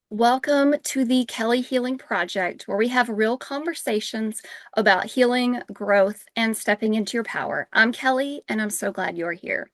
Welcome to the Kelly Healing Project, where we have real conversations about healing, growth, and stepping into your power. I'm Kelly, and I'm so glad you're here.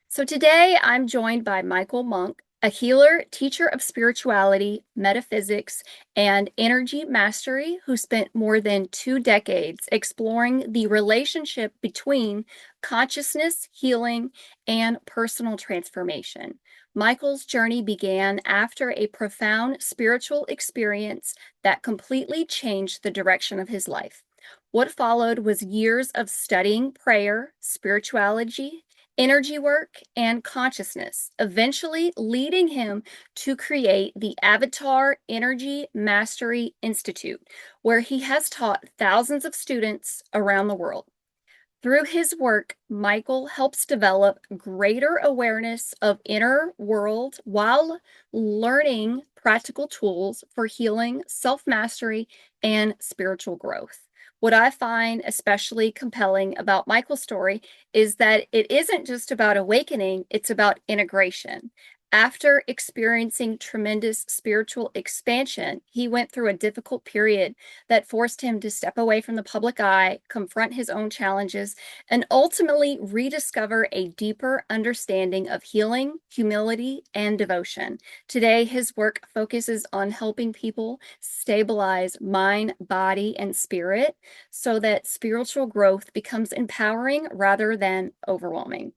So today I'm joined by Michael Monk, a healer, teacher of spirituality, metaphysics, and energy mastery who spent more than 2 decades exploring the relationship between consciousness, healing, and personal transformation. Michael's journey began after a profound spiritual experience that completely changed the direction of his life. What followed was years of studying prayer, spirituality, energy work, and consciousness, eventually leading him to create the Avatar Energy Mastery Institute, where he has taught thousands of students around the world. Through his work, Michael helps develop greater awareness of inner world while learning practical tools for healing, self-mastery, and spiritual growth. What I find especially compelling about Michael's story is that it isn't just about awakening, it's about integration. After experiencing tremendous spiritual expansion, he went through a difficult period that forced him to step away from the public eye, confront his own challenges, and ultimately rediscover a deeper understanding of healing, humility, and devotion. Today, his work focuses on helping people stabilize mind, body, and spirit so that spiritual growth becomes empowering rather than overwhelming.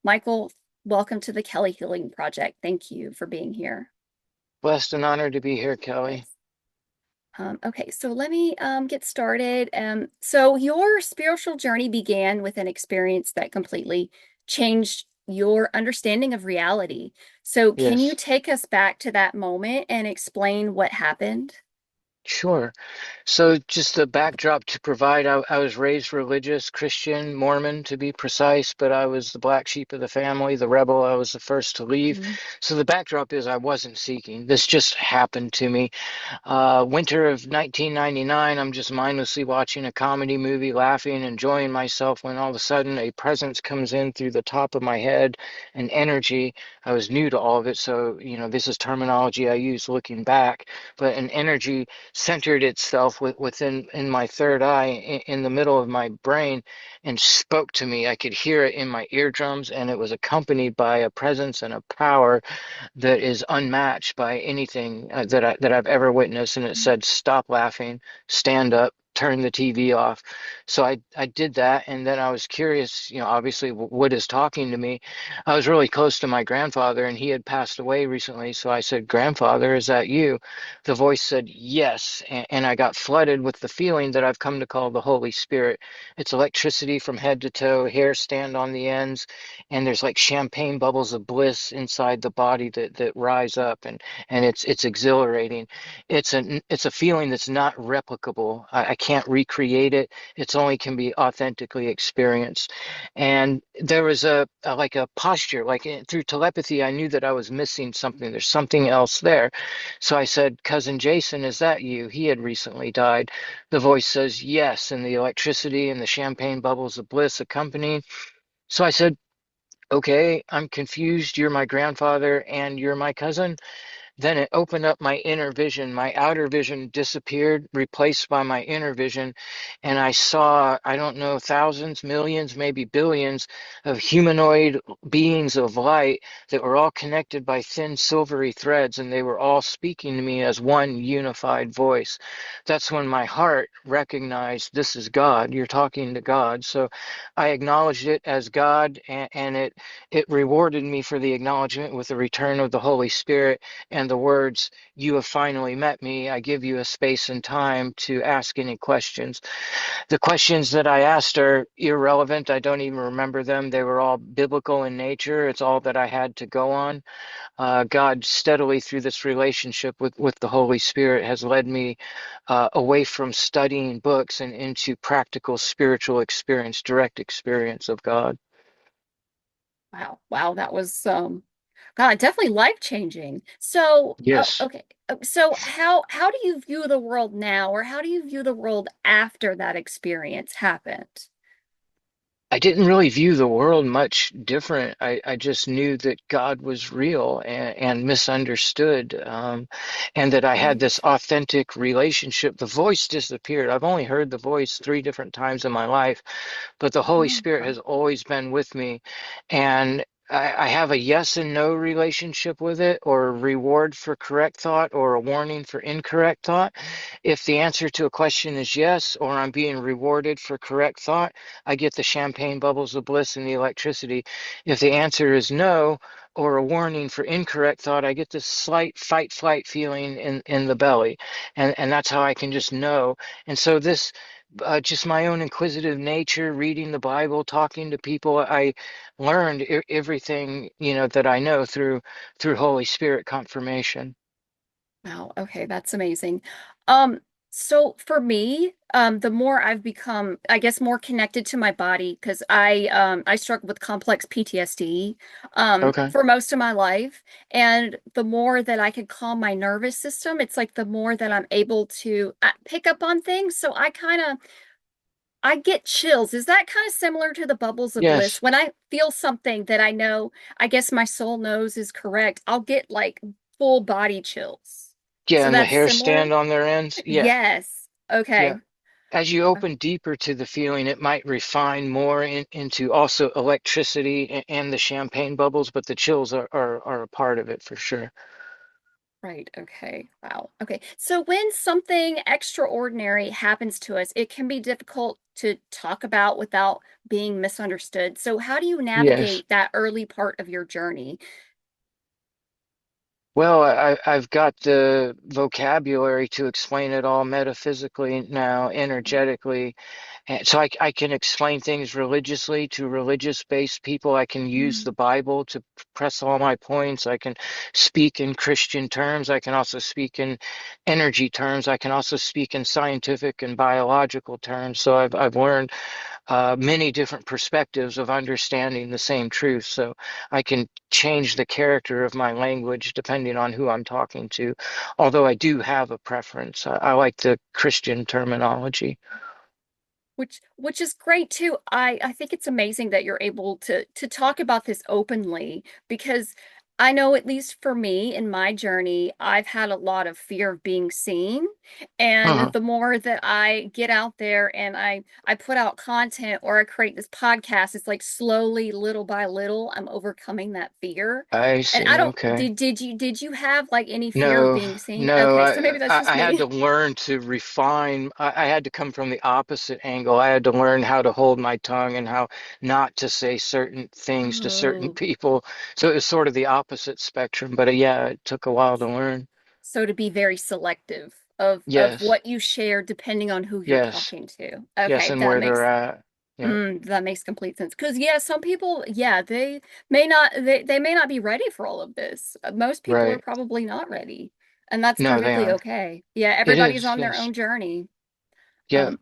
Michael, welcome to the Kelly Healing Project. Thank you for being here. Blessed and honored to be here, Kelly. Yes. Okay, so let me get started. So your spiritual journey began with an experience that completely changed your understanding of reality. So can you Yes. take us back to that moment and explain what happened? Sure. So, just a backdrop to provide, I was raised religious, Christian, Mormon to be precise, but I was the black sheep of the family, the rebel. I was the first to leave. Mhm. So, the backdrop is I wasn't seeking. This just happened to me. Winter of 1999, I'm just mindlessly watching a comedy movie, laughing, enjoying myself, when all of a sudden a presence comes in through the top of my head, an energy. I was new to all of it, so, this is terminology I use looking back, but an energy centered itself within in my third eye in the middle of my brain and spoke to me. I could hear it in my eardrums, and it was accompanied by a presence and a power that is unmatched by anything that I've ever witnessed. And it said, "Stop laughing, stand up, turn the TV off." So I did that, and then I was curious. Obviously, what is talking to me? I was really close to my grandfather, and he had passed away recently. So I said, "Grandfather, is that you?" The voice said, "Yes," and I got flooded with the feeling that I've come to call the Holy Spirit. It's electricity from head to toe, hair stand on the ends, and there's like champagne bubbles of bliss inside the body that rise up, and it's exhilarating. It's a feeling that's not replicable. I can't recreate it. It's only can be authentically experienced. And there was like a posture, like through telepathy, I knew that I was missing something. There's something else there. So I said, "Cousin Jason, is that you?" He had recently died. The voice says yes, and the electricity and the champagne bubbles of bliss accompanying. So I said, "Okay, I'm confused. You're my grandfather and you're my cousin." Then it opened up my inner vision. My outer vision disappeared, replaced by my inner vision. And I saw, I don't know, thousands, millions, maybe billions of humanoid beings of light that were all connected by thin silvery threads. And they were all speaking to me as one unified voice. That's when my heart recognized, this is God. You're talking to God. So I acknowledged it as God, and it rewarded me for the acknowledgement with the return of the Holy Spirit and the words, "You have finally met me. I give you a space and time to ask any questions." The questions that I asked are irrelevant. I don't even remember them. They were all biblical in nature. It's all that I had to go on. God steadily through this relationship with the Holy Spirit has led me away from studying books and into practical spiritual experience, direct experience of God. Wow, wow, that was God, definitely life-changing. So, Yes. okay. So how do you view the world now, or how do you view the world after that experience happened? I didn't really view the world much different. I just knew that God was real and misunderstood, and that I had this Right. authentic relationship. The voice disappeared. I've only heard the voice three different times in my life, but the Holy Oh, Spirit wow. has always been with me. And I have a yes and no relationship with it, or a reward for correct thought, or a warning for incorrect thought. If the answer to a question is yes, or I'm being rewarded for correct thought, I get the champagne bubbles of bliss and the electricity. If the answer is no, or a warning for incorrect thought, I get this slight fight flight feeling in the belly. And that's how I can just know. And so this just my own inquisitive nature, reading the Bible, talking to people, I learned everything, that I know through Holy Spirit confirmation. Wow. Okay, that's amazing. Um, so for me, the more I've become, I guess, more connected to my body because I struggle with complex PTSD Okay. for most of my life, and the more that I can calm my nervous system, it's like the more that I'm able to pick up on things. So I get chills. Is that kind of similar to the bubbles of bliss? Yes. When I feel something that I know, I guess my soul knows is correct, I'll get like full body chills. Yeah, So and the that's hair similar? stand on their ends. Yeah. Yes. Yeah. Okay. As you open deeper to the feeling, it might refine more into also electricity and the champagne bubbles, but the chills are a part of it for sure. Right. Okay. Wow. Okay. So when something extraordinary happens to us, it can be difficult to talk about without being misunderstood. So how do you Yes. navigate that early part of your journey? Well, I've got the vocabulary to explain it all metaphysically now, energetically. And so I can explain things religiously to religious-based people. I can use Mm. the Bible to press all my points. I can speak in Christian terms. I can also speak in energy terms. I can also speak in scientific and biological terms. So I've learned many different perspectives of understanding the same truth. So I can change the character of my language depending on who I'm talking to. Although I do have a preference. I like the Christian terminology. Which is great too. I think it's amazing that you're able to talk about this openly because I know at least for me in my journey, I've had a lot of fear of being seen. And Uh-huh. the more that I get out there and I put out content or I create this podcast, it's like slowly, little by little, I'm overcoming that fear. I And I see. don't Okay. did you have like any fear of No, being seen? no, Okay, so maybe that's I just had to me. learn to refine. I had to come from the opposite angle. I had to learn how to hold my tongue and how not to say certain things to certain Oh. people. So it was sort of the opposite spectrum. But yeah, it took a while to learn. So to be very selective of Yes, what you share depending on who you're yes, talking to. yes, Okay, and where they're at. Yeah, that makes complete sense. Because yeah, some people, yeah, they may not be ready for all of this. Most people are right. probably not ready, and that's No, they perfectly aren't. okay. Yeah, It everybody's is, on their yes. own journey. Yeah, Um,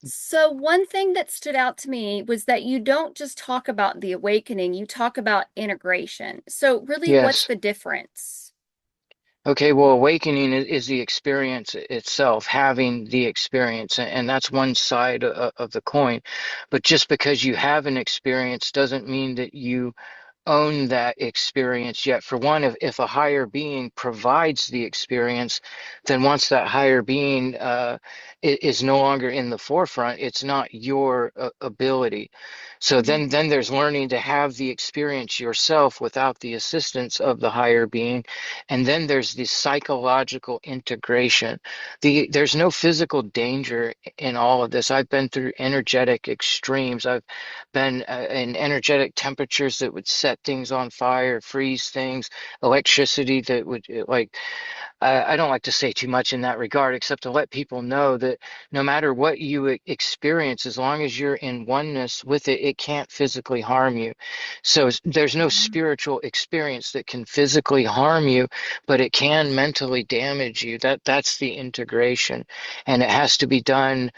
so one thing that stood out to me was that you don't just talk about the awakening, you talk about integration. So really, what's yes. the difference? Okay, well, awakening is the experience itself, having the experience, and that's one side of the coin. But just because you have an experience doesn't mean that you own that experience yet. For one, if a higher being provides the experience, then once that higher being is no longer in the forefront, it's not your ability. So Mm, then there's learning to have the experience yourself without the assistance of the higher being. And then there's the psychological integration. There's no physical danger in all of this. I've been through energetic extremes. I've been in energetic temperatures that would set things on fire, freeze things, electricity that would like I don't like to say too much in that regard, except to let people know that no matter what you experience, as long as you're in oneness with it, it can't physically harm you. So there's no mm, spiritual experience that can physically harm you, but it can mentally damage you. That's the integration, and it has to be done.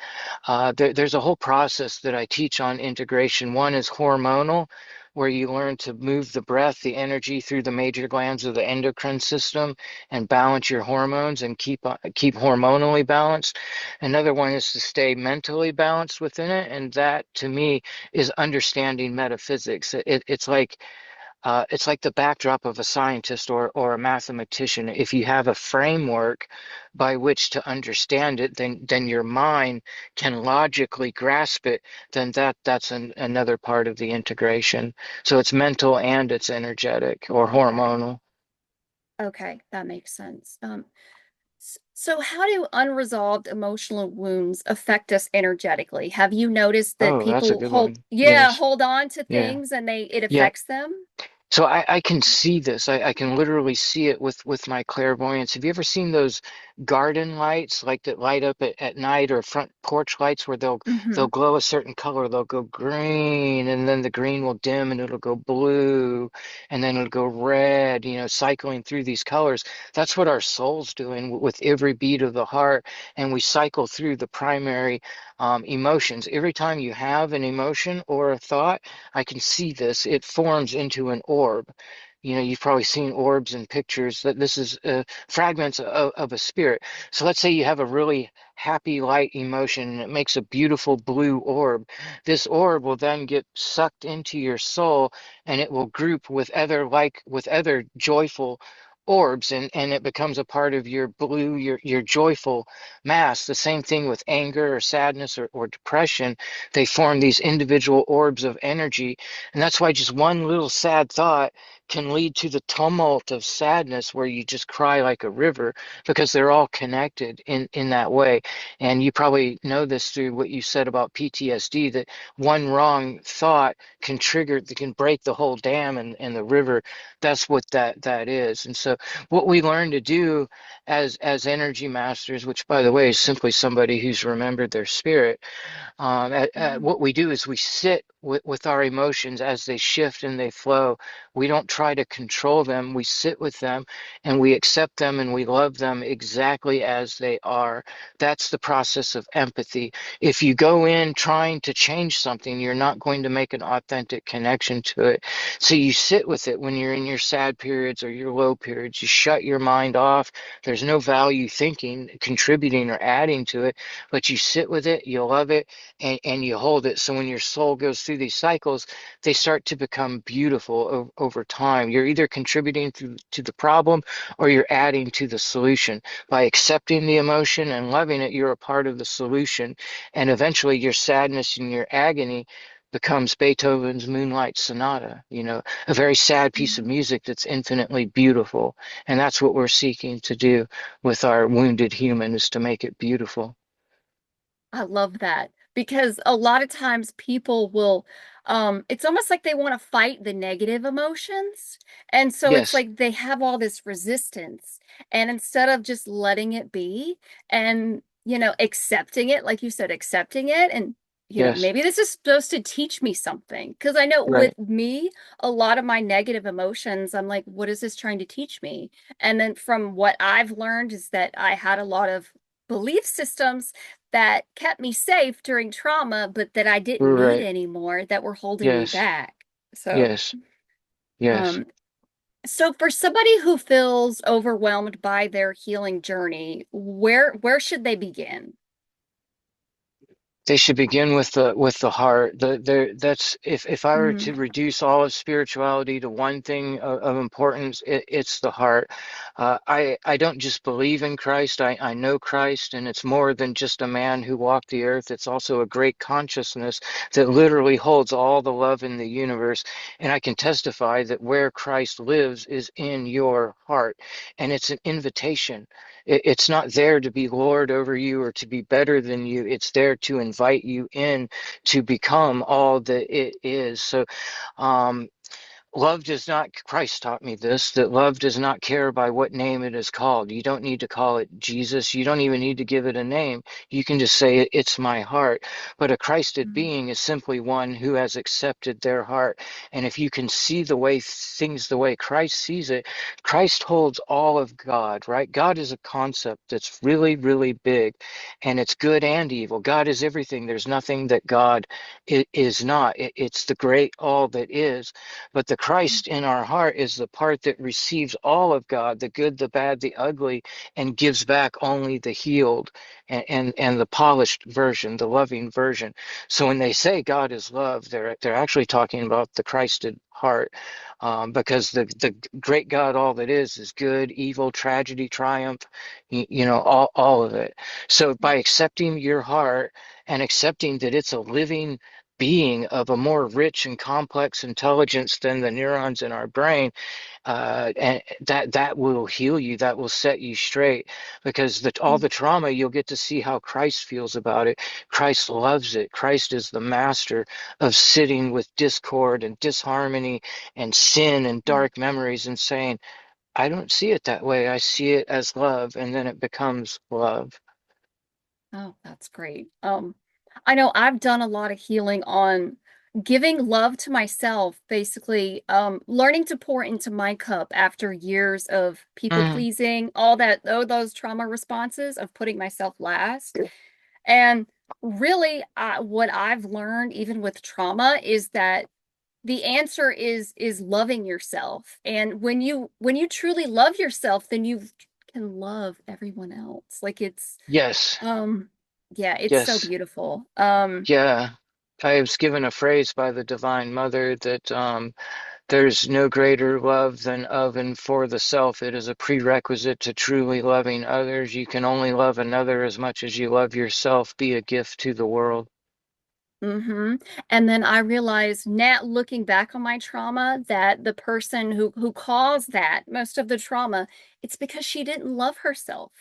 There's a whole process that I teach on integration. One is hormonal. where you learn to move the breath, the energy through the major glands of the endocrine system and balance your hormones and keep hormonally balanced. Another one is to stay mentally balanced within it, and that to me is understanding metaphysics. It's like the backdrop of a scientist or a mathematician. If you have a framework by which to understand it, then your mind can logically grasp it. Then another part of the integration. So it's mental and it's energetic or Okay. hormonal. Okay, that makes sense. So how do unresolved emotional wounds affect us energetically? Have you noticed that Oh, that's a people good one. yeah, Yes. hold on to Yeah. things and it Yeah. affects them? So I can see this. I can literally see it with my clairvoyance. Have you ever seen those garden lights like that light up at night or front porch lights where they'll Hmm. glow a certain color? They'll go green and then the green will dim and it'll go blue and then it'll go red, cycling through these colors. That's what our soul's doing with every beat of the heart. And we cycle through the primary emotions. Every time you have an emotion or a thought, I can see this. It forms into an orb. You've probably seen orbs in pictures that this is fragments of a spirit. So let's say you have a really happy light emotion and it makes a beautiful blue orb. This orb will then get sucked into your soul and it will group with other joyful orbs and it becomes a part of your blue, your joyful mass. The same thing with anger or sadness or depression. They form these individual orbs of energy. And that's why just one little sad thought can lead to the tumult of sadness where you just cry like a river because they're all connected in that way. And you probably know this through what you said about PTSD, that one wrong thought can break the whole dam and the river. That's what that is. And so what we learn to do as energy masters, which by the way is simply somebody who's remembered their spirit, what we do is we sit with our emotions as they shift and they flow. We don't try to control them. We sit with them and we accept them and we love them exactly as they are. That's the process of empathy. If you go in trying to change something, you're not going to make an authentic connection to it. So you sit with it when you're in your sad periods or your low periods. You shut your mind off. There's no value thinking, contributing, or adding to it, but you sit with it, you love it, and you hold it. So when your soul goes through these cycles, they start to become beautiful over time. You're either contributing to the problem or you're adding to the solution. By accepting the emotion and loving it, you're a part of the solution. And eventually your sadness and your agony becomes Beethoven's Moonlight Sonata, a very sad piece of music that's infinitely beautiful. And that's what we're seeking to do with our wounded human, is to make it beautiful. I love that because a lot of times people will, it's almost like they want to fight the negative emotions. And so it's Yes, like they have all this resistance. And instead of just letting it be and, accepting it, like you said, accepting it and, yes, maybe this is supposed to teach me something. Because I know right. with me, a lot of my negative emotions, I'm like, what is this trying to teach me? And then from what I've learned is that I had a lot of belief systems that kept me safe during trauma, but that I didn't need Right. anymore that were holding me Yes. back. So, Yes. Yes. um, so for somebody who feels overwhelmed by their healing journey, where should they begin? They should begin with the heart. That's if I were Hmm. to reduce all of spirituality to one thing of importance, it's the heart. I don't just believe in Christ. I know Christ, and it's more than just a man who walked the earth. It's also a great consciousness that literally holds all the love in the universe. And I can testify that where Christ lives is in your heart, and it's an invitation. It's not there to be lord over you or to be better than you. It's there to invite you in to become all that it is. So, um, Love does not, Christ taught me this, that love does not care by what name it is called. You don't need to call it Jesus. You don't even need to give it a name. You can just say, it's my heart. But a Christed Mm, being is simply one who has accepted their heart. And if you can see the way things the way Christ sees it, Christ holds all of God, right? God is a concept that's really, really big, and it's good and evil. God is everything. There's nothing that God is not. It's the great all that is. But the Christ in our heart is the part that receives all of God, the good, the bad, the ugly, and gives back only the healed and the polished version, the loving version. So when they say God is love, they're actually talking about the Christed heart. Because the great God, all that is good, evil, tragedy, triumph, all of it. So by accepting your heart and accepting that it's a living being of a more rich and complex intelligence than the neurons in our brain, and that will heal you, that will set you straight, because all mm, the trauma, you'll get to see how Christ feels about it. Christ loves it. Christ is the master of sitting with discord and disharmony and sin and mm. dark memories and saying, I don't see it that way. I see it as love, and then it becomes love. Oh, that's great. I know I've done a lot of healing on giving love to myself, basically, learning to pour into my cup after years of people Mm, pleasing, all that, oh, those trauma responses of putting myself last. And really, what I've learned, even with trauma, is that the answer is loving yourself. And when you truly love yourself, then you can love everyone else. Like it's yes, um, yeah, it's so yes. beautiful. Yeah, I was given a phrase by the Divine Mother that there's no greater love than of and for the self. It is a prerequisite to truly loving others. You can only love another as much as you love yourself. Be a gift to the world. hmm And then I realized now, looking back on my trauma, that the person who caused that most of the trauma, it's because she didn't love herself.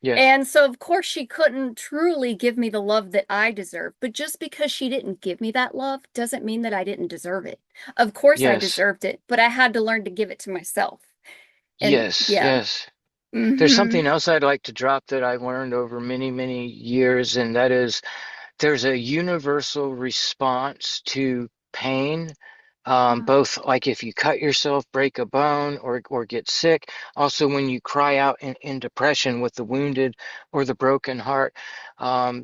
Yes, And so, of course, she couldn't truly give me the love that I deserve. But just because she didn't give me that love doesn't mean that I didn't deserve it. Of course, I yes, deserved it, but I had to learn to give it to myself. And yes, yeah. yes. There's hmm something else I'd like to drop that I learned over many, many years, and that is there's a universal response to pain, both like if you cut yourself, break a bone, or get sick. Also, when you cry out in depression with the wounded or the broken heart.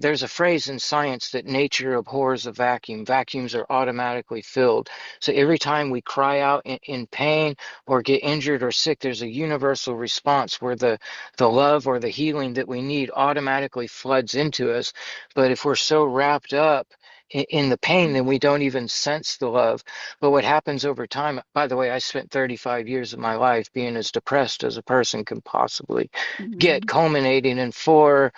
There's a phrase in science that nature abhors a vacuum. Vacuums are automatically filled. So every time we cry out in pain or get injured or sick, there's a universal response where the love or the healing that we need automatically floods into us. But if we're so wrapped up in the pain, then we don't even sense the love. But what happens over time, by the way, I spent 35 years of my life being as depressed as a person can possibly get, hmm culminating in four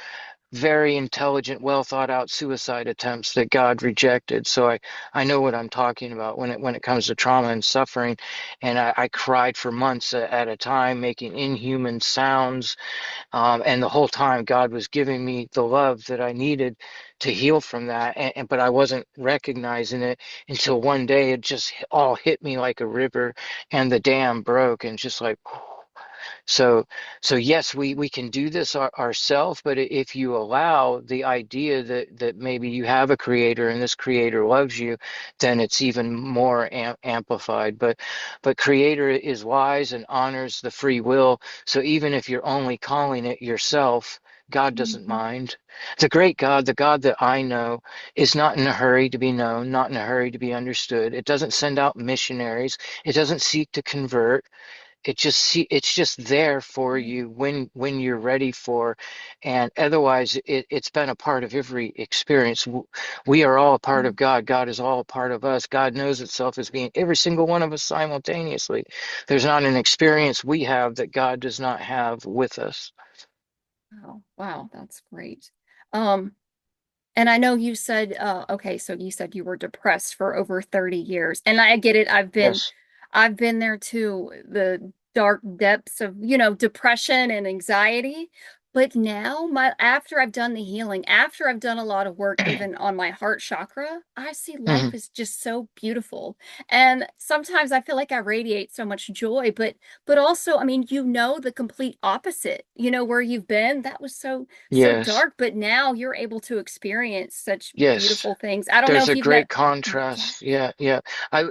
very intelligent, well thought out suicide attempts that God rejected. So I know what I'm talking about when it comes to trauma and suffering. And I cried for months at a time, making inhuman sounds, and the whole time, God was giving me the love that I needed to heal from that. But I wasn't recognizing it until one day it just all hit me like a river, and the dam broke, and just like, so, so yes, we can do this ourselves, but if you allow the idea that maybe you have a creator and this creator loves you, then it's even more amplified. But creator is wise and honors the free will. So even if you're only calling it yourself, God doesn't hmm mind. The great God, the God that I know, is not in a hurry to be known, not in a hurry to be understood. It doesn't send out missionaries. It doesn't seek to convert. It's just there for Right. you when you're ready for. And otherwise it's been a part of every experience. We are all a part of God. God is all a part of us. God knows itself as being every single one of us simultaneously. There's not an experience we have that God does not have with us. Wow. Wow, that's great. Um, and I know you said, okay, so you said you were depressed for over 30 years. And I get it. Yes. I've been there too, the dark depths of, depression and anxiety. But now, my after I've done the healing, after I've done a lot of work even on my heart chakra, I see life Mhm. is just so beautiful. And sometimes I feel like I radiate so much joy, but also, I mean, the complete opposite. You know where you've been, that was so Yes, dark, but now you're able to experience such yes. beautiful things. I don't know There's if a you've met great yeah. contrast. Yeah, yeah. I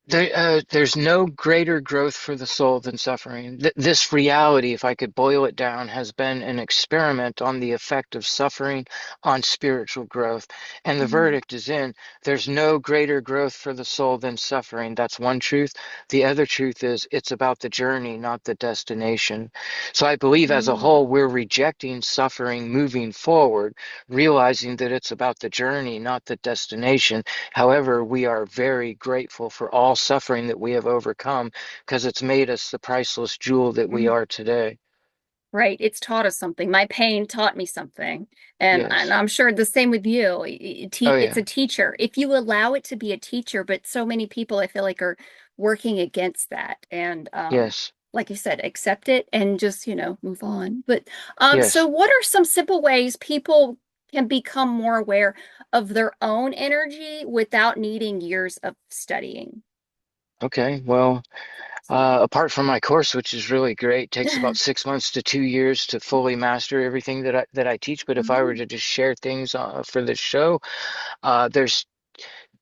there's no greater growth for the soul than suffering. This reality, if I could boil it down, has been an experiment on the effect of suffering on spiritual growth. And the Mm, verdict is in. There's no greater growth for the soul than suffering. That's one truth. The other truth is it's about the journey, not the destination. So I believe as a mm. whole, we're rejecting suffering moving forward, realizing that it's about the journey, not the destination. However, we are very grateful for all suffering that we have overcome because it's made us the priceless jewel that we Mm. are today. Right. It's taught us something. My pain taught me something. And Yes. I'm sure the same with you. Oh, It's yeah. a teacher. If you allow it to be a teacher, but so many people I feel like are working against that. And Yes. like you said, accept it and just, move on. But so Yes. what are some simple ways people can become more aware of their own energy without needing years of studying? Okay. Well, apart from my course, which is really great, takes about 6 months to 2 years to fully master everything that I teach. But if I were Oh. to just share things for this show, there's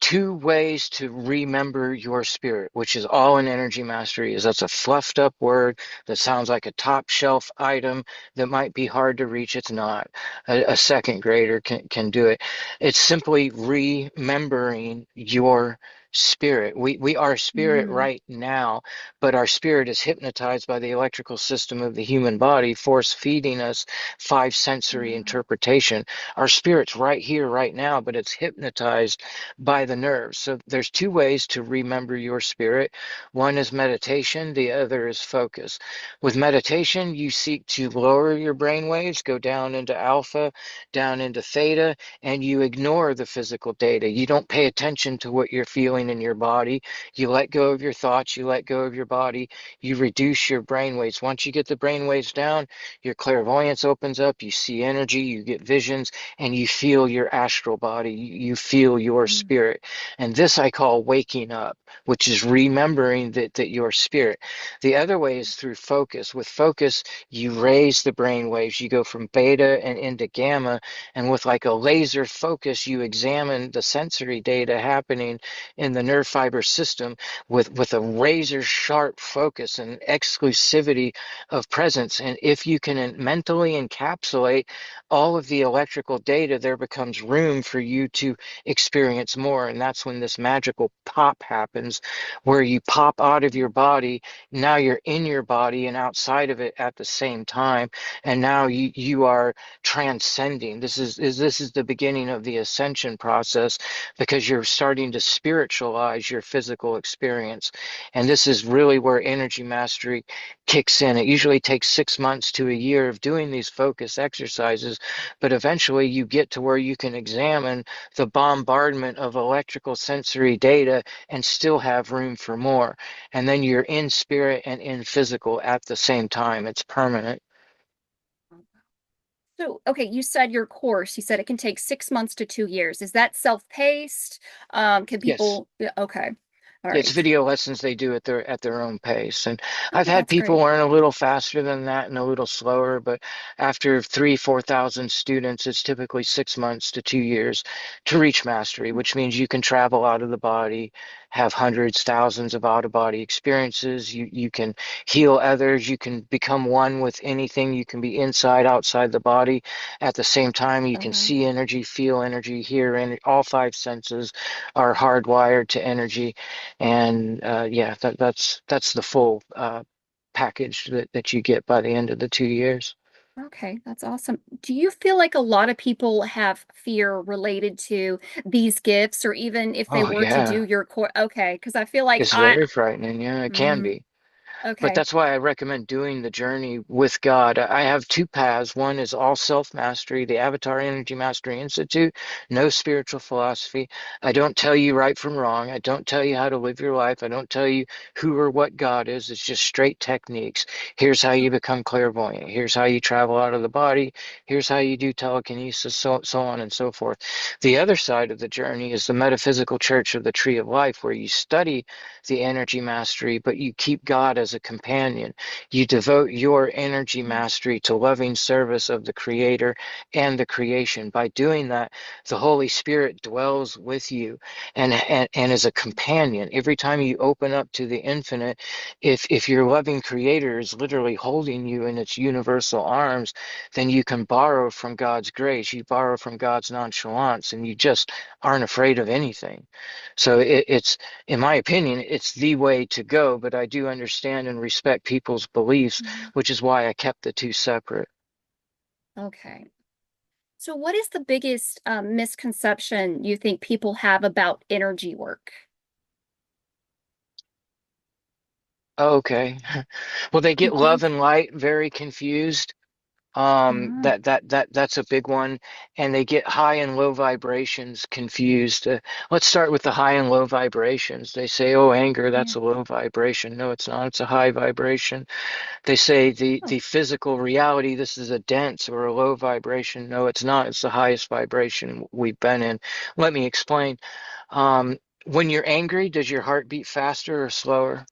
two ways to remember your spirit, which is all in energy mastery, is that's a fluffed up word that sounds like a top shelf item that might be hard to reach. It's not. A second grader can do it. It's simply remembering your spirit. We are spirit Mm, right now, but our spirit is hypnotized by the electrical system of the human body, force feeding us five sensory wow. interpretation. Our spirit's right here, right now, but it's hypnotized by the nerves. So there's two ways to remember your spirit. One is meditation, the other is focus. With meditation, you seek to lower your brain waves, go down into alpha, down into theta, and you ignore the physical data. You don't pay attention to what you're feeling in your body. You let go of your thoughts, you let go of your body, you reduce your brain waves. Once you get the brain waves down, your clairvoyance opens up, you see energy, you get visions, and you feel your astral body, you feel your Mm, spirit. And this I call waking up, which is remembering that your spirit. The other way is through focus. With focus, you raise the brain waves. You go from beta and into gamma, and with like a laser focus, you examine the sensory data happening in the nerve fiber system with a razor sharp focus and exclusivity of presence. And if you can mentally encapsulate all of the electrical data, there becomes room for you to experience more. And that's when this magical pop happens, where you pop out of your body. Now you're in your body and outside of it at the same time. And now you are transcending. This is the beginning of the ascension process because you're starting to spiritualize your physical experience. And this is really where energy mastery kicks in. It usually takes 6 months to a year of doing these focus exercises, but eventually you get to where you can examine the bombardment of electrical sensory data and still have room for more. And then you're in spirit and in physical at the same time. It's permanent. So, okay, you said your course, you said it can take 6 months to 2 years. Is that self-paced? Can Yes. people, yeah, okay. All It's right. video lessons they do at their own pace. And I've Oh, had that's people great. learn a little faster than that and a little slower, but after 4,000 students, it's typically 6 months to 2 years to reach mastery, which means you can travel out of the body, have hundreds, thousands of out-of-body experiences. You can heal others, you can become one with anything, you can be inside, outside the body. At the same time, you can Uh, see energy, feel energy, hear energy. All five senses are hardwired to energy. And yeah, that's the full package that you get by the end of the 2 years. okay, that's awesome. Do you feel like a lot of people have fear related to these gifts, or even if they Oh were to yeah, do your course? Okay, because I feel like it's very frightening. Yeah, it can mm, be. But Okay. that's why I recommend doing the journey with God. I have two paths. One is all self-mastery, the Avatar Energy Mastery Institute, no spiritual philosophy. I don't tell you right from wrong. I don't tell you how to live your life. I don't tell you who or what God is. It's just straight techniques. Here's how you become clairvoyant. Here's how you travel out of the body. Here's how you do telekinesis, so on and so forth. The other side of the journey is the metaphysical church of the Tree of Life, where you study the energy mastery, but you keep God as a companion. You devote your energy mastery to loving service of the Creator and the creation. By doing that, the Holy Spirit dwells with you and is a companion. Every time you open up to the infinite, if your loving Creator is literally holding you in its universal arms, then you can borrow from God's grace. You borrow from God's nonchalance, and you just aren't afraid of anything. So it's in my opinion, it's the way to go, but I do understand and respect people's beliefs, Mhm. which is why I kept the two separate. Okay. So, what is the biggest misconception you think people have about energy work? Okay. Well, they get love Okay. and light very confused. Mhm. That's a big one, and they get high and low vibrations confused. Let's start with the high and low vibrations. They say, "Oh, anger, Yeah. that's a low vibration." No, it's not. It's a high vibration. They say Oh, the physical reality, this is a dense or a low vibration. No, it's not. It's the highest vibration we've been in. Let me explain. When you're angry, does your heart beat faster or slower?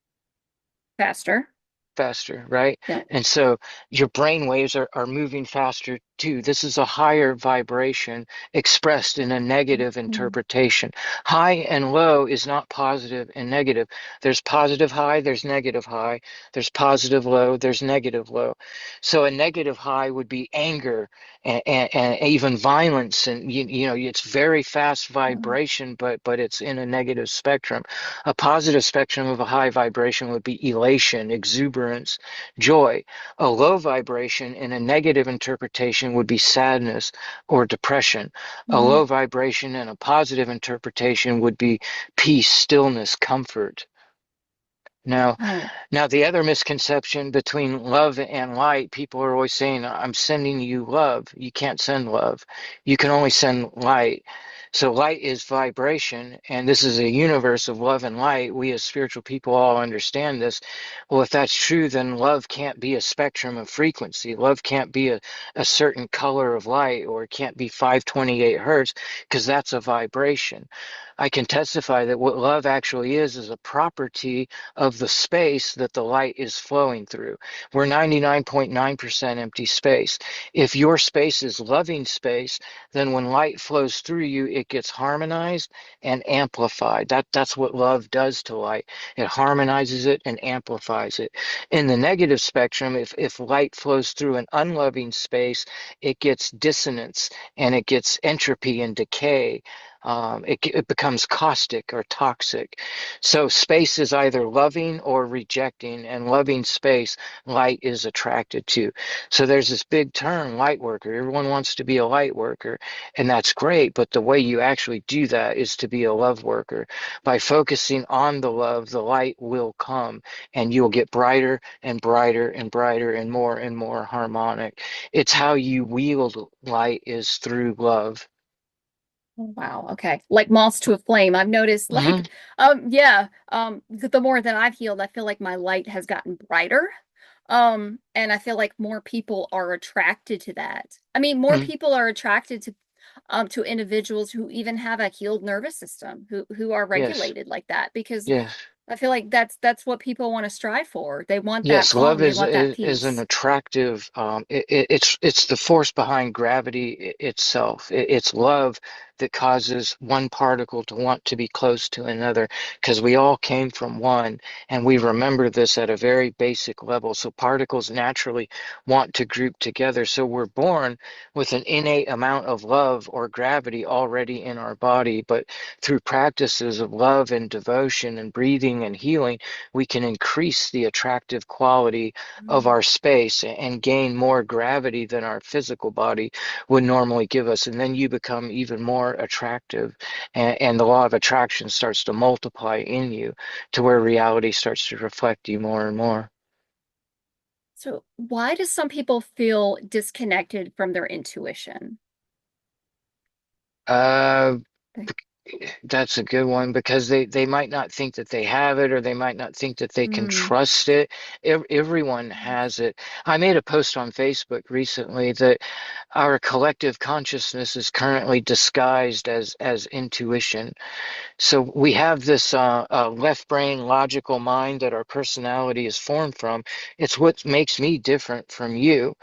faster. Faster, right? Yeah. And so your brain waves are moving faster too. This is a higher vibration expressed in a negative Mhm. interpretation. High and low is not positive and negative. There's positive high, there's negative high, there's positive low, there's negative low. So a negative high would be anger and even violence, and you know it's very fast Mhm. vibration, but it's in a negative spectrum. A positive spectrum of a high vibration would be elation, exuberance, joy. A low vibration in a negative interpretation would be sadness or depression. A Mhm. low vibration in a positive interpretation would be peace, stillness, comfort. Now, Oh. now, the other misconception between love and light, people are always saying, I'm sending you love. You can't send love. You can only send light. So light is vibration, and this is a universe of love and light. We as spiritual people all understand this. Well, if that's true, then love can't be a spectrum of frequency. Love can't be a certain color of light, or it can't be 528 hertz, because that's a vibration. I can testify that what love actually is a property of the space that the light is flowing through. We're 99.9% empty space. If your space is loving space, then when light flows through you, it gets harmonized and amplified. That's what love does to light. It harmonizes it and amplifies it. In the negative spectrum, if light flows through an unloving space, it gets dissonance and it gets entropy and decay. It becomes caustic or toxic. So space is either loving or rejecting, and loving space, light is attracted to. So there's this big term, light worker. Everyone wants to be a light worker, and that's great, but the way you actually do that is to be a love worker. By focusing on the love, the light will come, and you'll get brighter and brighter and brighter and more harmonic. It's how you wield light is through love. Oh, wow. Okay. Like moths to a flame. I've noticed Hmm. yeah, the more that I've healed, I feel like my light has gotten brighter. And I feel like more people are attracted to that. I mean, more people are attracted to individuals who even have a healed nervous system, who are Yes, regulated like that, because yes. I feel like that's what people want to strive for. They want that Yes, love calm, they want that is an peace. attractive. It's the force behind gravity itself. It's love that causes one particle to want to be close to another, because we all came from one, and we remember this at a very basic level. So particles naturally want to group together. So we're born with an innate amount of love or gravity already in our body, but through practices of love and devotion and breathing and healing, we can increase the attractive quality of Mm. our space and gain more gravity than our physical body would normally give us. And then you become even more attractive, and the law of attraction starts to multiply in you to where reality starts to reflect you more and more. So, why do some people feel disconnected from their intuition? Uh, Okay. that's a good one because they might not think that they have it, or they might not think that they can Mm, trust it. Everyone has it. I made a post on Facebook recently that our collective consciousness is currently disguised as intuition. So we have this left brain logical mind that our personality is formed from. It's what makes me different from you.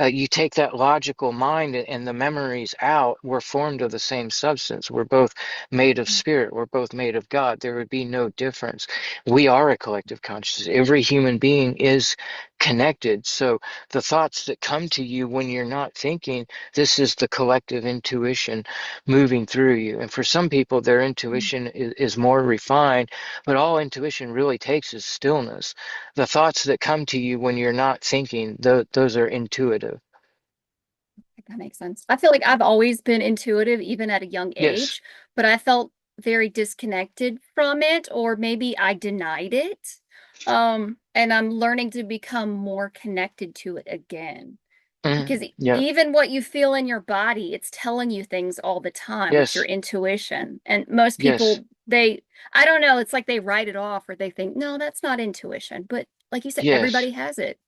You take that logical mind and the memories out, we're formed of the same substance. We're both made of spirit. We're both made of God. There would be no difference. We are a collective consciousness. Every human being is connected. So the thoughts that come to you when you're not thinking, this is the collective intuition moving through you. And for some people, their mm, intuition is more refined, but all intuition really takes is stillness. The thoughts that come to you when you're not thinking, those are intuitive. that makes sense. I feel like I've always been intuitive, even at a young Yes. age, but I felt very disconnected from it, or maybe I denied it. And I'm learning to become more connected to it again. Because Yeah. even what you feel in your body, it's telling you things all the time. It's your Yes. intuition. And most Yes. people, I don't know, it's like they write it off or they think, no, that's not intuition. But like you said, Yes. everybody has it.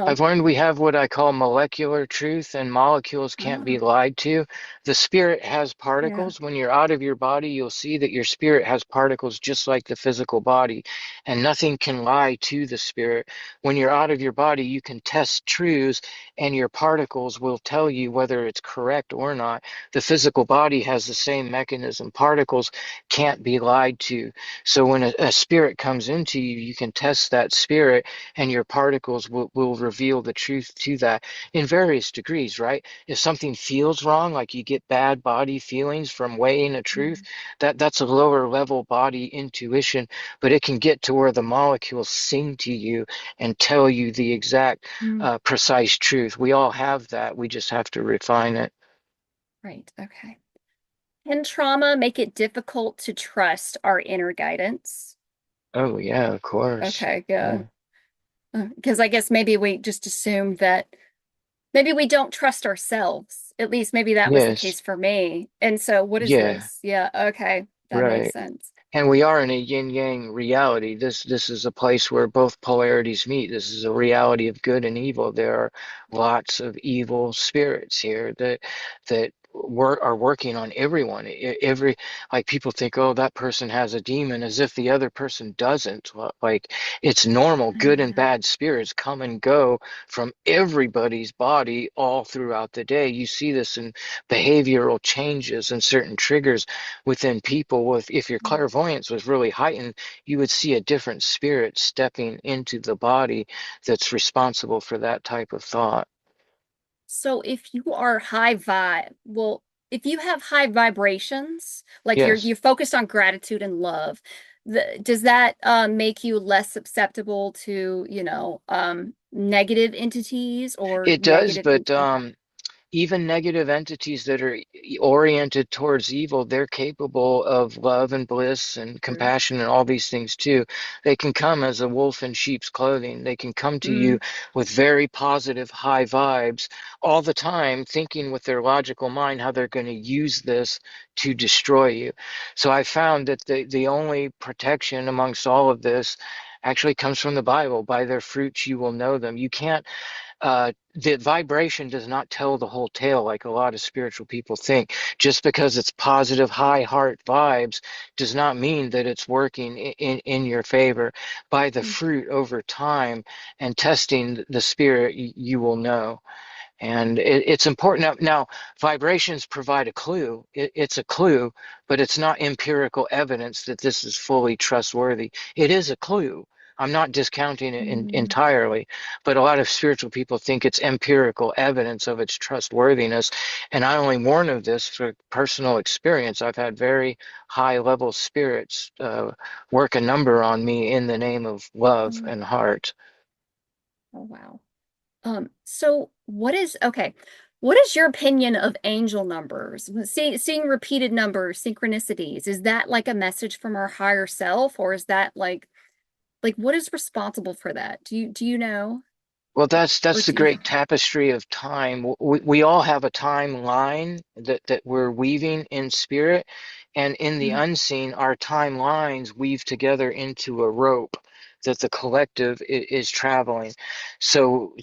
I've Um, learned we have what I call molecular truth, and molecules can't be ah, lied to. The spirit has yeah. particles. When you're out of your body, you'll see that your spirit has particles just like the physical body, and nothing can lie to the spirit. When you're out of your body, you can test truths, and your particles will tell you whether it's correct or not. The physical body has the same mechanism. Particles can't be lied to. So when a spirit comes into you, you can test that spirit, and your particles will reveal the truth to that in various degrees, right? If something feels wrong, like you get bad body feelings from weighing a truth, Mm, that's a lower level body intuition, but it can get to where the molecules sing to you and tell you the exact mm, precise truth. We all have that. We just have to refine it. right. Okay. Can trauma make it difficult to trust our inner guidance? Oh yeah, of course. Okay, yeah. Yeah. Because I guess maybe we just assume that maybe we don't trust ourselves. At least maybe that was the Yes. case for me. And so, what is Yeah. this? Yeah, okay. That makes Right. sense. And we are in a yin-yang reality. This is a place where both polarities meet. This is a reality of good and evil. There are lots of evil spirits here that are working on everyone. Every, like, people think, oh, that person has a demon, as if the other person doesn't. Well, like, it's normal. Good and Yeah. bad spirits come and go from everybody's body all throughout the day. You see this in behavioral changes and certain triggers within people. With If your clairvoyance was really heightened, you would see a different spirit stepping into the body that's responsible for that type of thought. So if you are high vibe, well, if you have high vibrations, like you're Yes. focused on gratitude and love, does that make you less susceptible to, negative entities or It does, negative in but okay. even negative entities that are oriented towards evil, they're capable of love and bliss and True. compassion and all these things too. They can come as a wolf in sheep's clothing. They can come to you Mm, with very positive, high vibes all the time, thinking with their logical mind how they're going to use this to destroy you. So I found that the only protection amongst all of this actually comes from the Bible. By their fruits you will know them. You can't the vibration does not tell the whole tale like a lot of spiritual people think. Just because it's positive, high heart vibes does not mean that it's working in your favor. By the mm, fruit over time and testing the spirit, you will know. And it's important. Now, vibrations provide a clue. It's a clue, but it's not empirical evidence that this is fully trustworthy. It is a clue. I'm not discounting it mm. entirely, but a lot of spiritual people think it's empirical evidence of its trustworthiness. And I only warn of this for personal experience. I've had very high level spirits work a number on me in the name of love Oh, and heart. oh, wow. So what is your opinion of angel numbers? Seeing repeated numbers, synchronicities, is that like a message from our higher self, or is that like what is responsible for that? Do you know? Well, that's Or the do you? great tapestry of time. We all have a timeline that we're weaving in spirit, and in the Mhm. unseen, our timelines weave together into a rope that the collective is traveling. So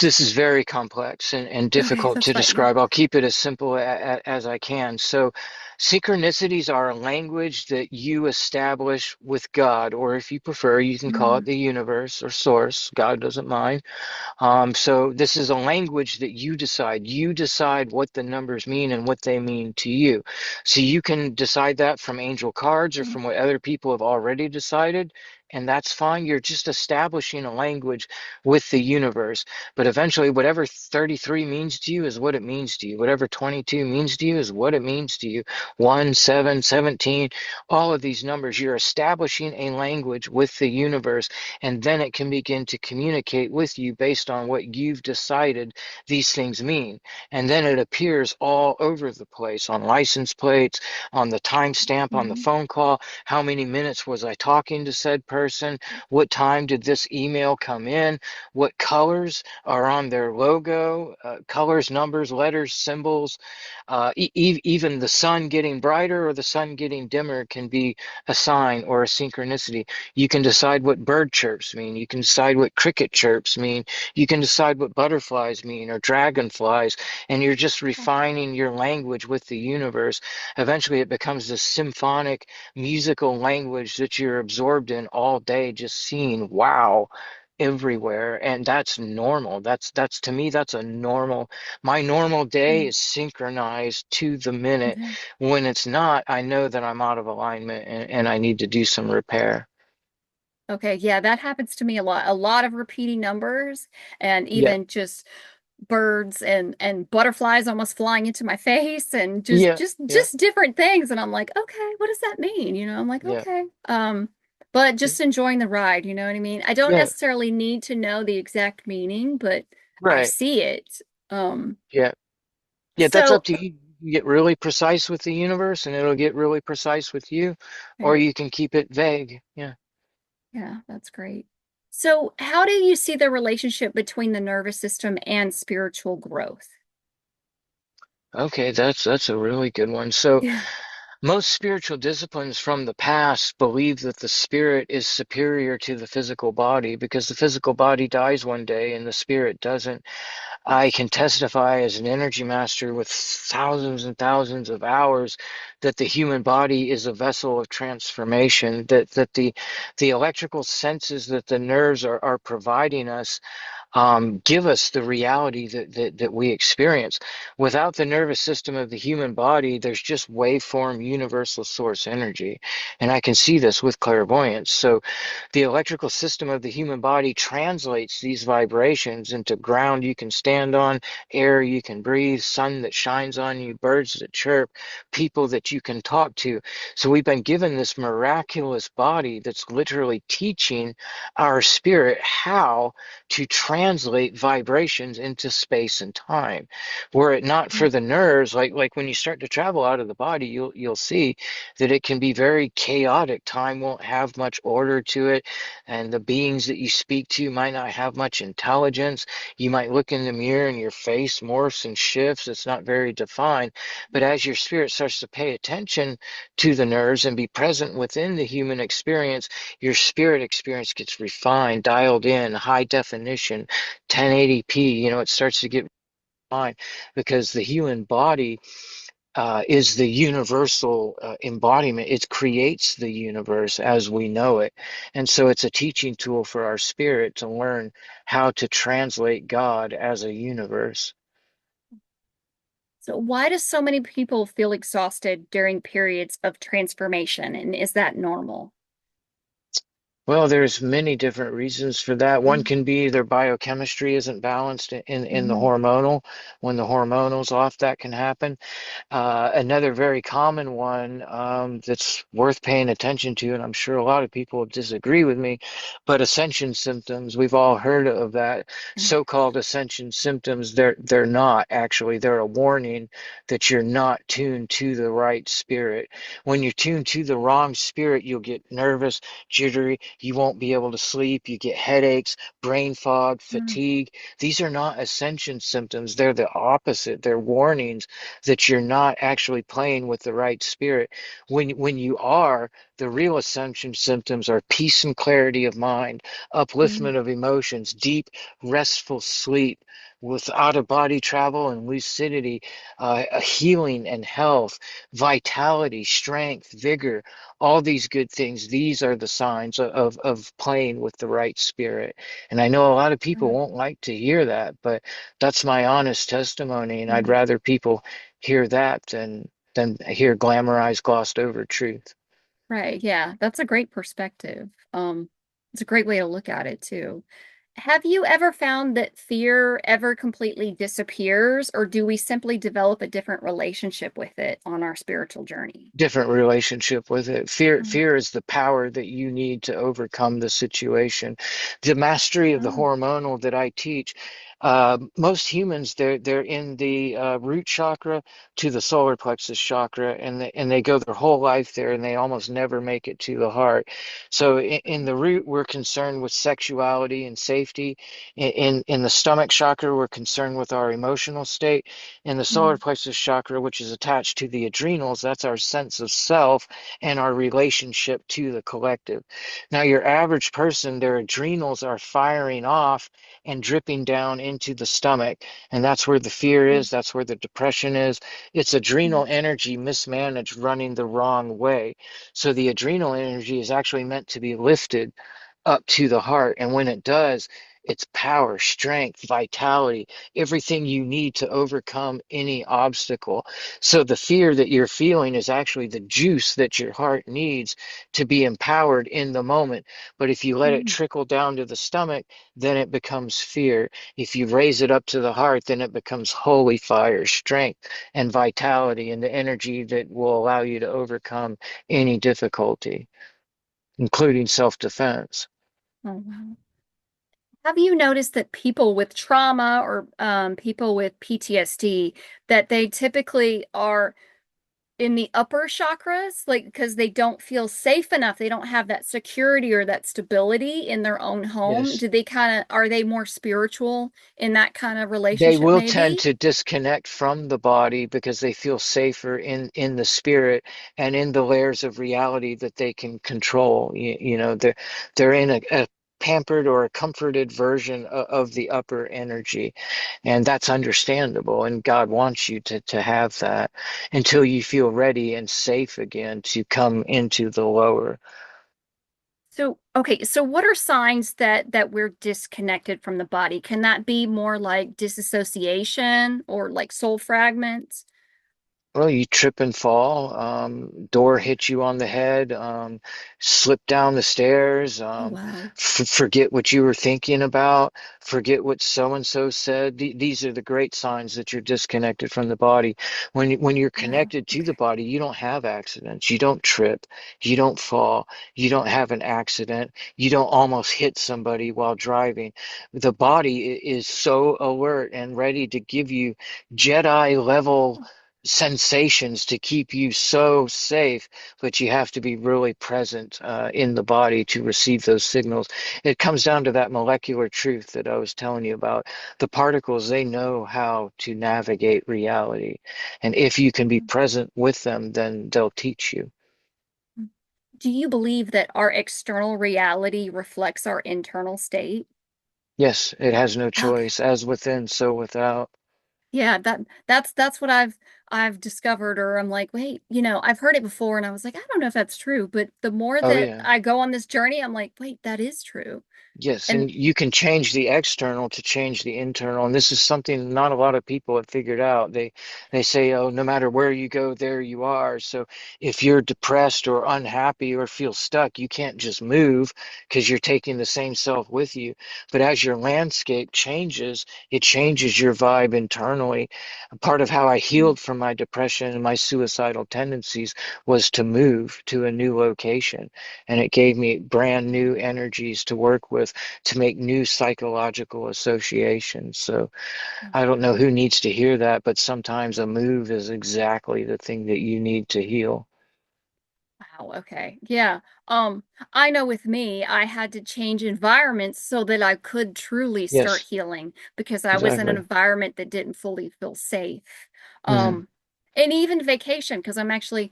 this is very complex and Okay, difficult that's to fine. Yeah. describe. I'll keep it as simple as I can. So, synchronicities are a language that you establish with God, or if you prefer, you can call it Mm, the universe or source. God doesn't mind. So this is a language that you decide. You decide what the numbers mean and what they mean to you. So you can decide that from angel cards or mm, from what other people have already decided, and that's fine. You're just establishing a language with the universe. But eventually, whatever 33 means to you is what it means to you. Whatever 22 means to you is what it means to you. 1, 7, 17, all of these numbers, you're establishing a language with the universe, and then it can begin to communicate with you based on what you've decided these things mean. And then it appears all over the place on license plates, on the timestamp on the mhm. phone call. How many minutes was I talking to said person? What time did this email come in? What colors are on their logo? Colors, numbers, letters, symbols. Even the sun getting brighter or the sun getting dimmer can be a sign or a synchronicity. You can decide what bird chirps mean. You can decide what cricket chirps mean. You can decide what butterflies mean or dragonflies. And you're just refining your language with the universe. Eventually, it becomes this symphonic musical language that you're absorbed in all day, just seeing wow everywhere. And that's normal. That's to me, that's a normal. My normal day Mm, is synchronized to the minute. okay. When it's not, I know that I'm out of alignment and I need to do some repair. Okay, yeah, that happens to me a lot. A lot of repeating numbers and Yeah, even just birds and butterflies almost flying into my face and just yeah, just yeah, just different things and I'm like, "Okay, what does that mean?" I'm like, yeah, "Okay." But just enjoying the ride, you know what I mean? I don't yeah, necessarily need to know the exact meaning, but I right. see it. Um, Yeah, yeah, that's up so to you. You get really precise with the universe and it'll get really precise with you, or right. you can keep it vague. Yeah. Yeah, that's great. So, how do you see the relationship between the nervous system and spiritual growth? Okay, that's a really good one. So Yeah. most spiritual disciplines from the past believe that the spirit is superior to the physical body because the physical body dies one day and the spirit doesn't. I can testify as an energy master with thousands and thousands of hours that the human body is a vessel of transformation, that the electrical senses that the nerves are providing us give us the reality that we experience. Without the nervous system of the human body, there's just waveform universal source energy. And I can see this with clairvoyance. So the electrical system of the human body translates these vibrations into ground you can stand on, air you can breathe, sun that shines on you, birds that chirp, people that you can talk to. So we've been given this miraculous body that's literally teaching our spirit how to translate vibrations into space and time. Were it not for the nerves, like when you start to travel out of the body, you'll see that it can be very chaotic. Time won't have much order to it, and the beings that you speak to might not have much intelligence. You might look in the mirror and your face morphs and shifts. It's not very defined. But as your spirit starts to pay attention to the nerves and be present within the human experience, your spirit experience gets refined, dialed in, high definition, 1080p. It starts to get refined because the human body is the universal embodiment. It creates the universe as we know it. And so it's a teaching tool for our spirit to learn how to translate God as a universe. So, why do so many people feel exhausted during periods of transformation? And is that normal? Well, there's many different reasons for that. One can be their biochemistry isn't balanced in the Mm-hmm. hormonal. When the hormonal's off, that can happen. Another very common one that's worth paying attention to, and I'm sure a lot of people disagree with me, but ascension symptoms, we've all heard of that. So-called ascension symptoms, they're not actually. They're a warning that you're not tuned to the right spirit. When you're tuned to the wrong spirit, you'll get nervous, jittery, You won't be able to sleep. You get headaches, brain fog, Mm, fatigue. These are not ascension symptoms. They're the opposite. They're warnings that you're not actually playing with the right spirit. When you are, the real ascension symptoms are peace and clarity of mind, mm, upliftment of emotions, deep, restful sleep with out of body travel and lucidity, a healing and health, vitality, strength, vigor, all these good things. These are the signs of playing with the right spirit. And I know a lot of people mm, won't like to hear that, but that's my honest testimony. And I'd mm. rather people hear that than hear glamorized, glossed over truth. Right. Yeah, that's a great perspective. It's a great way to look at it too. Have you ever found that fear ever completely disappears, or do we simply develop a different relationship with it on our spiritual journey? Different relationship with it. Fear, Mm. fear is the power that you need to overcome the situation. The mastery of the Oh, hormonal that I teach, most humans they're in the root chakra to the solar plexus chakra, and they go their whole life there, and they almost never make it to the heart. So in the root, we're concerned with sexuality and safety. In the stomach chakra, we're concerned with our emotional state. In the solar mm, plexus chakra, which is attached to the adrenals, that's our sense of self and our relationship to the collective. Now, your average person, their adrenals are firing off and dripping down into the stomach. And that's where the fear mm, is, that's where the depression is. It's adrenal mm, energy mismanaged, running the wrong way. So the adrenal energy is actually meant to be lifted up to the heart. And when it does, it's power, strength, vitality, everything you need to overcome any obstacle. So the fear that you're feeling is actually the juice that your heart needs to be empowered in the moment. But if you let it mm. trickle down to the stomach, then it becomes fear. If you raise it up to the heart, then it becomes holy fire, strength, and vitality, and the energy that will allow you to overcome any difficulty, including self-defense. Oh, wow. Have you noticed that people with trauma or people with PTSD, that they typically are in the upper chakras, like because they don't feel safe enough, they don't have that security or that stability in their own home? Yes. Do they kind of, are they more spiritual in that kind of They relationship, will tend maybe? to disconnect from the body because they feel safer in the spirit and in the layers of reality that they can control. You know, they're in a pampered or a comforted version of the upper energy, and that's understandable. And God wants you to have that until you feel ready and safe again to come into the lower. So, okay, so what are signs that we're disconnected from the body? Can that be more like disassociation or like soul fragments? Well, you trip and fall, door hits you on the head, slip down the stairs, Oh, wow. f forget what you were thinking about, forget what so and so said. These are the great signs that you're disconnected from the body. When you're Wow. connected to the Okay. body, you don't have accidents. You don't trip, you don't fall, you don't have an accident, you don't almost hit somebody while driving. The body is so alert and ready to give you Jedi level sensations to keep you so safe, but you have to be really present in the body to receive those signals. It comes down to that molecular truth that I was telling you about. The particles, they know how to navigate reality. And if you can be present with them, then they'll teach you. Do you believe that our external reality reflects our internal state? Yes, it has no Okay. choice. As within, so without. Yeah, that's what I've discovered, or I'm like, wait, I've heard it before and I was like, I don't know if that's true, but the more Oh, that yeah. I go on this journey, I'm like, wait, that is true. Yes, And and you can change the external to change the internal, and this is something not a lot of people have figured out. They say, "Oh, no matter where you go, there you are." So if you're depressed or unhappy or feel stuck, you can't just move because you're taking the same self with you. But as your landscape changes, it changes your vibe internally. Part of how I mm, healed from my depression and my suicidal tendencies was to move to a new location, and it gave me brand new energies to work with to make new psychological associations. So I don't know who needs to hear that, but sometimes a move is exactly the thing that you need to heal. Wow, okay. Yeah. I know with me, I had to change environments so that I could truly start Yes, healing because I was in an exactly. environment that didn't fully feel safe. Hmm. Um, and even vacation, because I'm actually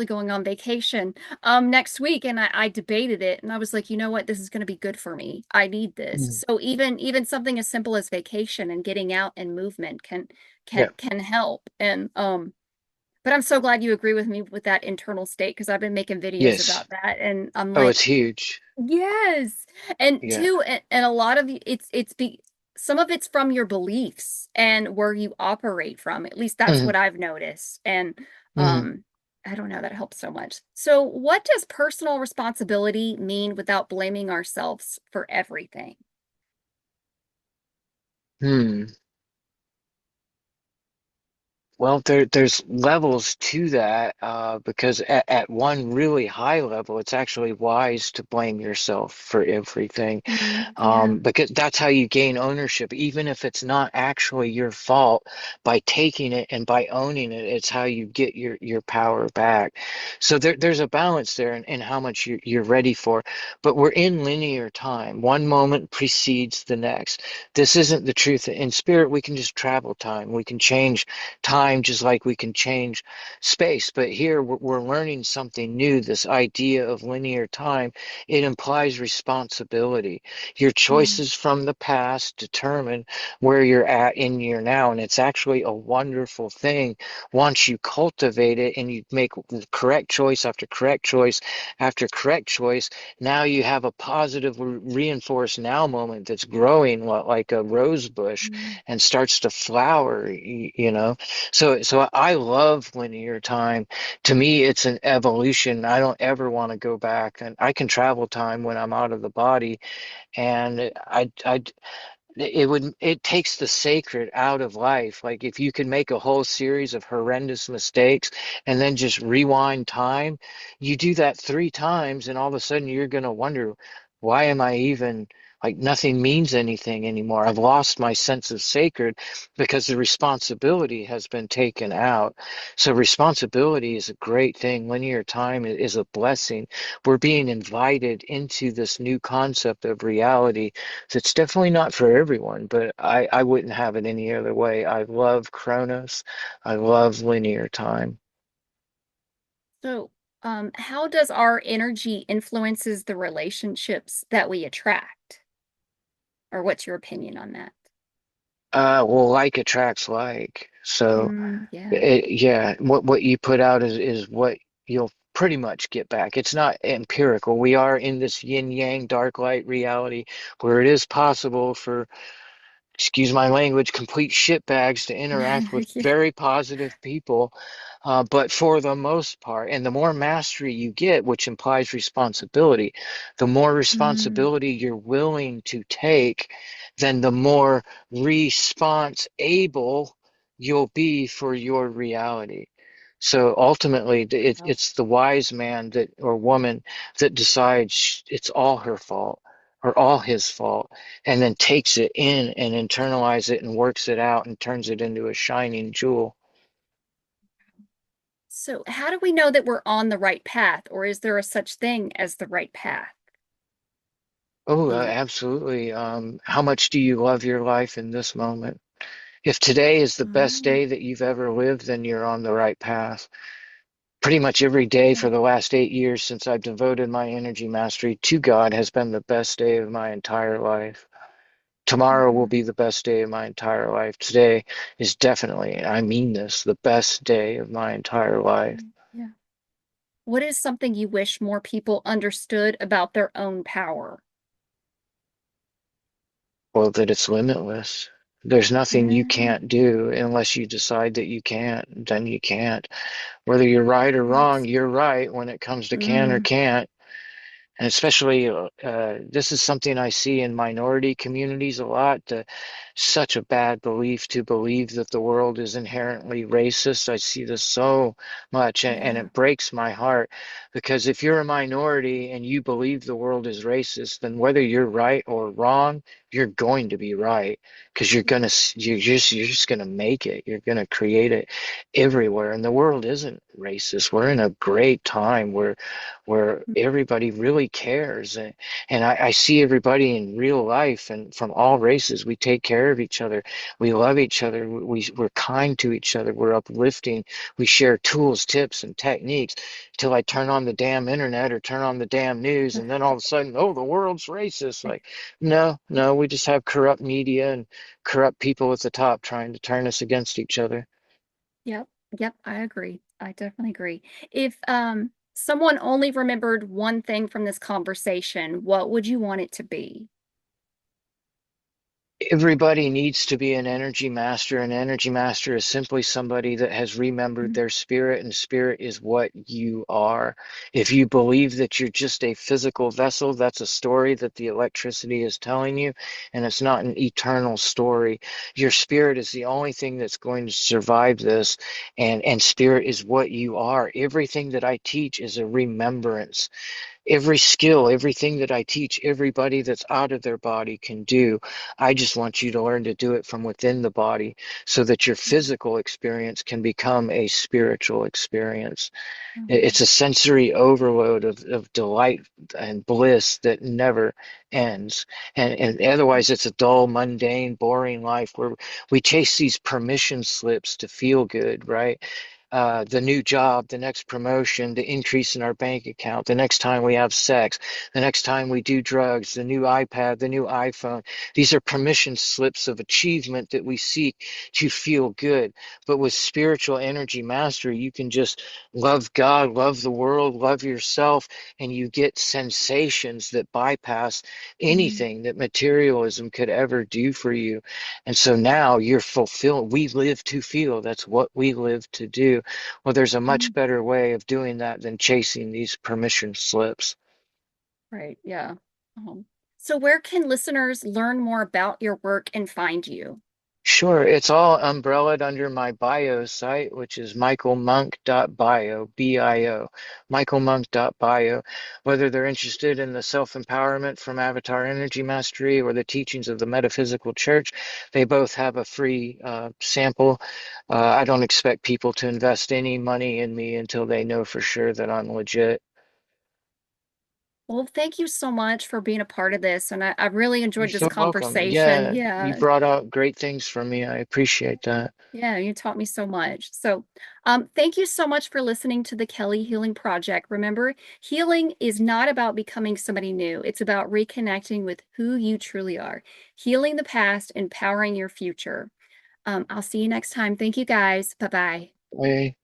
going on vacation next week and I debated it and I was like, you know what, this is gonna be good for me. I need this. Hmm. So even something as simple as vacation and getting out and movement can Yeah. can help. And but I'm so glad you agree with me with that internal state because I've been making videos Yes. about that and I'm Oh, it's like, huge. yes. And Yeah. two, and a lot of some of it's from your beliefs and where you operate from. At least that's Hmm. what I've noticed. And Hmm. um I don't know, that helps so much. So what does personal responsibility mean without blaming ourselves for everything? Hmm. Well, there's levels to that because at one really high level, it's actually wise to blame yourself for everything. Yeah. Because that's how you gain ownership, even if it's not actually your fault. By taking it and by owning it, it's how you get your power back. So there's a balance there in how much you're ready for. But we're in linear time. One moment precedes the next. This isn't the truth. In spirit, we can just travel time. We can change time just like we can change space. But here we're learning something new. This idea of linear time, it implies responsibility. Your Mm, choices from the past determine where you're at in your now. And it's actually a wonderful thing once you cultivate it and you make the correct choice after correct choice after correct choice. Now you have a positive reinforced now moment that's growing like a rose bush mm, and starts to flower, you know. So I love linear time. To me, it's an evolution. I don't ever want to go back, and I can travel time when I'm out of the body, and it takes the sacred out of life. Like if you can make a whole series of horrendous mistakes and then just rewind time, you do that 3 times, and all of a sudden you're gonna wonder, why am I even like nothing means anything anymore? I've lost my sense of sacred because the responsibility has been taken out. So responsibility is a great thing. Linear time is a blessing. We're being invited into this new concept of reality. So it's definitely not for everyone, but I wouldn't have it any other way. I love Chronos. I love linear time. So, how does our energy influences the relationships that we attract? Or what's your opinion on that? Well, like attracts like. So Yeah. yeah, what you put out is what you'll pretty much get back. It's not empirical. We are in this yin yang dark light reality where it is possible for, excuse my language, complete shitbags to interact with Yeah. very positive people. But for the most part, and the more mastery you get, which implies responsibility, the more Mm, responsibility you're willing to take, then the more response able you'll be for your reality. So ultimately, wow. it's the wise man that or woman that decides it's all her fault or all his fault and then takes it in and internalizes it and works it out and turns it into a shining jewel. So, how do we know that we're on the right path, or is there a such thing as the right path? Oh, You know, absolutely. How much do you love your life in this moment? If today is the best oh, day that you've ever lived, then you're on the right path. Pretty much every day yeah. for the last 8 years since I've devoted my energy mastery to God has been the best day of my entire life. Tomorrow will be Mhm. the best day of my entire life. Today is definitely, I mean this, the best day of my entire life. Yeah. What is something you wish more people understood about their own power? Well, that it's limitless. There's nothing you Yeah, can't do unless you decide that you can't, then you can't. Whether you're right or wrong, that's you're right when it comes to can or mm, can't. And especially this is something I see in minority communities a lot. Such a bad belief to believe that the world is inherently racist. I see this so much, and Yeah. it breaks my heart because if you're a minority and you believe the world is racist, then whether you're right or wrong, you're going to be right because you're just gonna make it. You're gonna create it everywhere, and the world isn't racist. We're in a great time where everybody really cares. And I see everybody in real life and from all races. We take care of each other. We love each other. We're kind to each other. We're uplifting. We share tools, tips, and techniques till I turn on the damn internet or turn on the damn news. And then all of a sudden, oh, the world's racist. Like, no, no, we just have corrupt media and corrupt people at the top trying to turn us against each other. Yep. Yep. I agree. I definitely agree. If someone only remembered one thing from this conversation, what would you want it to be? Everybody needs to be an energy master. An energy master is simply somebody that has remembered Mhm. their spirit, and spirit is what you are. If you believe that you're just a physical vessel, that's a story that the electricity is telling you, and it's not an eternal story. Your spirit is the only thing that's going to survive this, and spirit is what you are. Everything that I teach is a remembrance. Every skill, everything that I teach everybody that's out of their body can do. I just want you to learn to do it from within the body so that your physical experience can become a spiritual experience. It's Mhm. a sensory overload of delight and bliss that never ends. And otherwise, it's a dull, mundane, boring life where we chase these permission slips to feel good, right? The new job, the next promotion, the increase in our bank account, the next time we have sex, the next time we do drugs, the new iPad, the new iPhone. These are permission slips of achievement that we seek to feel good. But with spiritual energy mastery, you can just love God, love the world, love yourself, and you get sensations that bypass Mhm. anything that materialism could ever do for you. And so now you're fulfilled. We live to feel. That's what we live to do. Well, there's a much Mhm. better way of doing that than chasing these permission slips. Right. Yeah. Um, so where can listeners learn more about your work and find you? Sure, it's all umbrellaed under my bio site, which is michaelmonk.bio, B-I-O, michaelmonk.bio. Whether they're interested in the self-empowerment from Avatar Energy Mastery or the teachings of the Metaphysical Church, they both have a free sample. I don't expect people to invest any money in me until they know for sure that I'm legit. Well, thank you so much for being a part of this. And I really You're enjoyed this so welcome. conversation. Yeah, you Yeah. brought out great things for me. I appreciate that. Yeah, you taught me so much. So, thank you so much for listening to the Kelly Healing Project. Remember, healing is not about becoming somebody new, it's about reconnecting with who you truly are, healing the past, empowering your future. I'll see you next time. Thank you guys. Bye bye. Bye.